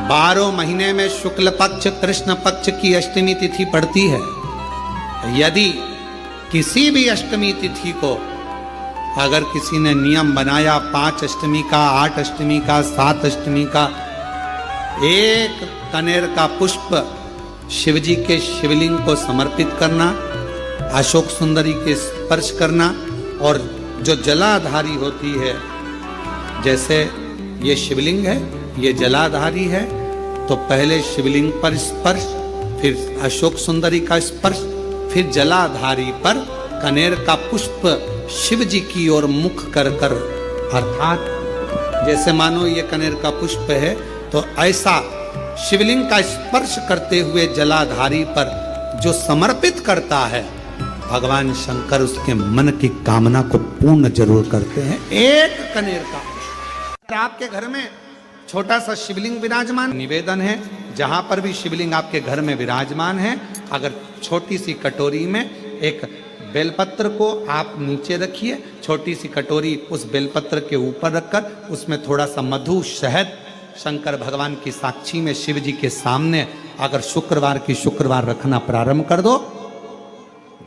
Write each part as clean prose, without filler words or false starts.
12 महीने में शुक्ल पक्ष कृष्ण पक्ष की अष्टमी तिथि पड़ती है। यदि किसी भी अष्टमी तिथि को अगर किसी ने नियम बनाया 5 अष्टमी का, 8 अष्टमी का, 7 अष्टमी का, एक कनेर का पुष्प शिवजी के शिवलिंग को समर्पित करना, अशोक सुंदरी के स्पर्श करना, और जो जलाधारी होती है, जैसे ये शिवलिंग है, ये जलाधारी है, तो पहले शिवलिंग पर स्पर्श, फिर अशोक सुंदरी का स्पर्श, फिर जलाधारी पर कनेर का पुष्प शिव जी की ओर मुख कर कर, अर्थात जैसे मानो ये कनेर का पुष्प है, तो ऐसा शिवलिंग का स्पर्श करते हुए जलाधारी पर जो समर्पित करता है, भगवान शंकर उसके मन की कामना को पूर्ण जरूर करते हैं। एक कनेर का पुष्प। आपके घर में छोटा सा शिवलिंग विराजमान, निवेदन है जहां पर भी शिवलिंग आपके घर में विराजमान है, अगर छोटी सी कटोरी में एक बेलपत्र को आप नीचे रखिए, छोटी सी कटोरी उस बेलपत्र के ऊपर रखकर उसमें थोड़ा सा मधु, शहद, शंकर भगवान की साक्षी में शिव जी के सामने अगर शुक्रवार की शुक्रवार रखना प्रारंभ कर दो,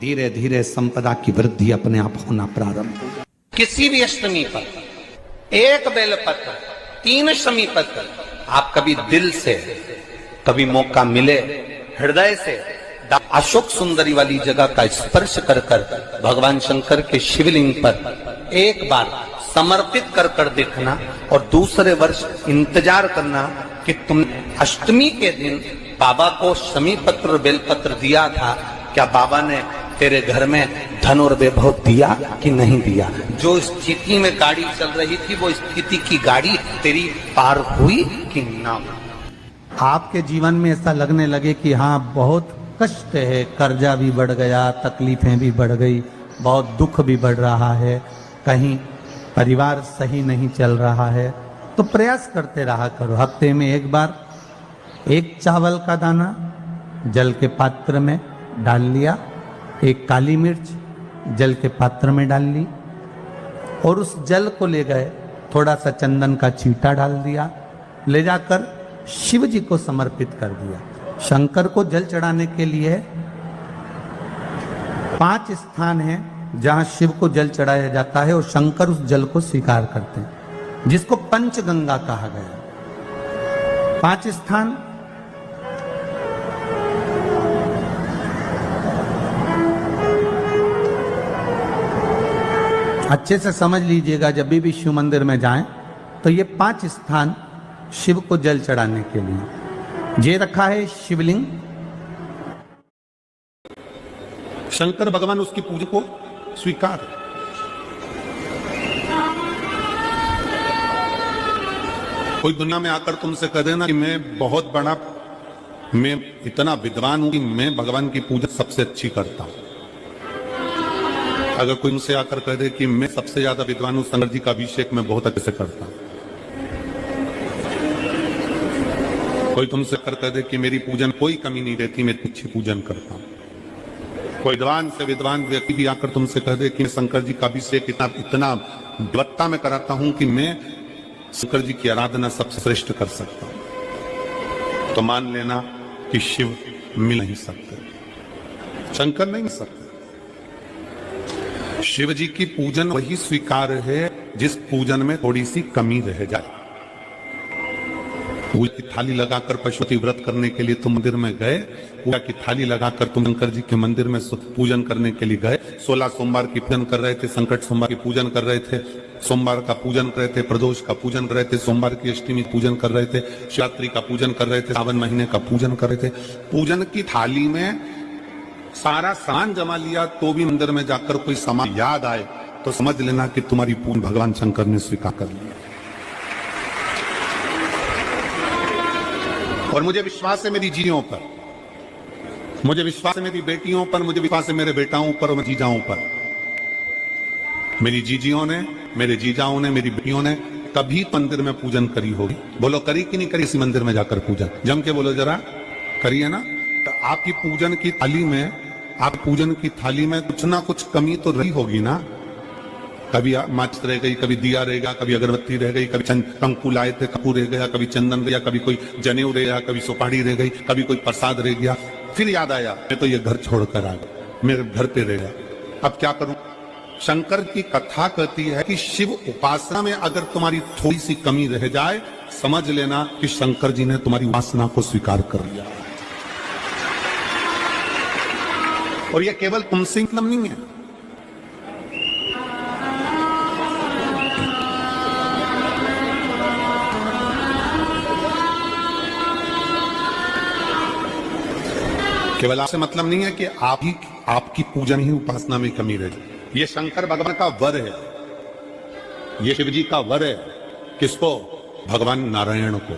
धीरे धीरे संपदा की वृद्धि अपने आप होना प्रारंभ हो। किसी भी अष्टमी पर एक बेलपत्र, 3 अष्टमी पत्र, आप कभी दिल से, कभी मौका मिले हृदय से अशोक सुंदरी वाली जगह का स्पर्श कर कर भगवान शंकर के शिवलिंग पर एक बार समर्पित कर कर देखना, और दूसरे वर्ष इंतजार करना कि तुम अष्टमी के दिन बाबा को शमी पत्र बेलपत्र दिया था, क्या बाबा ने तेरे घर में धन और वैभव दिया कि नहीं दिया। जो स्थिति में गाड़ी चल रही थी वो स्थिति की गाड़ी तेरी पार हुई कि ना। आपके जीवन में ऐसा लगने लगे कि हाँ बहुत कष्ट है, कर्जा भी बढ़ गया, तकलीफें भी बढ़ गई, बहुत दुख भी बढ़ रहा है, कहीं परिवार सही नहीं चल रहा है, तो प्रयास करते रहा करो। हफ्ते में एक बार एक चावल का दाना जल के पात्र में डाल लिया, एक काली मिर्च जल के पात्र में डाल ली, और उस जल को ले गए, थोड़ा सा चंदन का छींटा डाल दिया, ले जाकर शिव जी को समर्पित कर दिया। शंकर को जल चढ़ाने के लिए 5 स्थान हैं जहां शिव को जल चढ़ाया जाता है, और शंकर उस जल को स्वीकार करते हैं, जिसको पंचगंगा कहा गया। 5 स्थान अच्छे से समझ लीजिएगा, जब भी शिव मंदिर में जाएं तो ये 5 स्थान शिव को जल चढ़ाने के लिए ये रखा है। शिवलिंग, शंकर भगवान उसकी पूजा को स्वीकार। कोई दुनिया में आकर तुमसे कह देना कि मैं बहुत बड़ा, मैं इतना विद्वान हूं कि मैं भगवान की पूजा सबसे अच्छी करता हूं। अगर कोई मुझसे आकर कह दे कि मैं सबसे ज्यादा विद्वान हूं, शंकर जी का अभिषेक मैं बहुत अच्छे से करता हूं। कोई तुमसे आकर कह दे कि मेरी पूजन कोई कमी नहीं रहती, मैं अच्छी पूजन करता हूं। कोई विद्वान से विद्वान व्यक्ति भी आकर तुमसे कह दे कि मैं शंकर जी का अभिषेक इतना गुणवत्ता में कराता हूं कि मैं शंकर जी की आराधना सबसे श्रेष्ठ कर सकता हूं, तो मान लेना कि शिव मिल नहीं सकते, शंकर नहीं मिल सकते। शिव जी की पूजन वही स्वीकार है जिस पूजन में थोड़ी सी कमी रह जाए। पूजा की थाली लगाकर पशुपति व्रत करने के लिए तुम मंदिर में गए, पूजा की थाली लगाकर तुम शंकर जी के मंदिर में पूजन करने के लिए गए, 16 सोमवार की पूजन कर रहे थे, संकट सोमवार की पूजन कर रहे थे, सोमवार का पूजन कर रहे थे, प्रदोष का पूजन कर रहे थे, सोमवार की अष्टमी पूजन कर रहे थे, शिवरात्रि का पूजन कर रहे थे, सावन महीने का पूजन कर रहे थे। पूजन की थाली में सारा सामान जमा लिया तो भी मंदिर में जाकर कोई सामान याद आए तो समझ लेना कि तुम्हारी पूजन भगवान शंकर ने स्वीकार कर लिया। और मुझे विश्वास है मेरी जीजों पर, मुझे विश्वास है मेरी बेटियों पर, मुझे विश्वास है मेरे बेटाओं पर और जीजाओं पर। मेरी जीजियों ने, मेरे जीजाओं ने, मेरी बेटियों ने तभी मंदिर में पूजन करी होगी। बोलो करी कि नहीं करी इसी मंदिर में जाकर पूजन? जम के बोलो जरा, करिए ना। तो आपकी पूजन की थाली में, आप पूजन की थाली में कुछ ना कुछ कमी तो रही होगी ना। कभी माचिस रह गई, कभी दिया रह गया, कभी अगरबत्ती रह गई, कभी कंकु लाए थे कंकु रह गया, कभी चंदन रह गया, कभी कोई जनेऊ रह गया, कभी सुपारी रह गई, कभी कोई प्रसाद रह गया। फिर याद आया मैं तो ये घर छोड़कर आ गया, मेरे घर पे रह गया, अब क्या करूं। शंकर की कथा कहती है कि शिव उपासना में अगर तुम्हारी थोड़ी सी कमी रह जाए, समझ लेना कि शंकर जी ने तुम्हारी उपासना को स्वीकार कर लिया। और ये केवल तुमसे मतलब नहीं है, केवल आपसे मतलब नहीं है कि आप ही आपकी पूजन ही उपासना में कमी रह जाए। ये शंकर भगवान का वर है, ये शिव जी का वर है। किसको? भगवान नारायण को।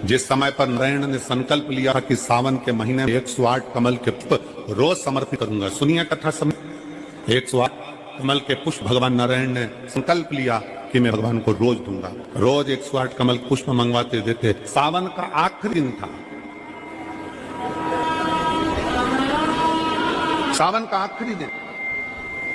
जिस समय पर नारायण ने संकल्प लिया कि सावन के महीने में 108 कमल के पुष्प रोज समर्पित करूंगा। सुनिए कथा समय 108 कमल के पुष्प भगवान नारायण ने संकल्प लिया कि मैं भगवान को रोज दूंगा। रोज 108 कमल पुष्प मंगवाते देते। सावन का आखिरी दिन था, सावन का आखिरी दिन,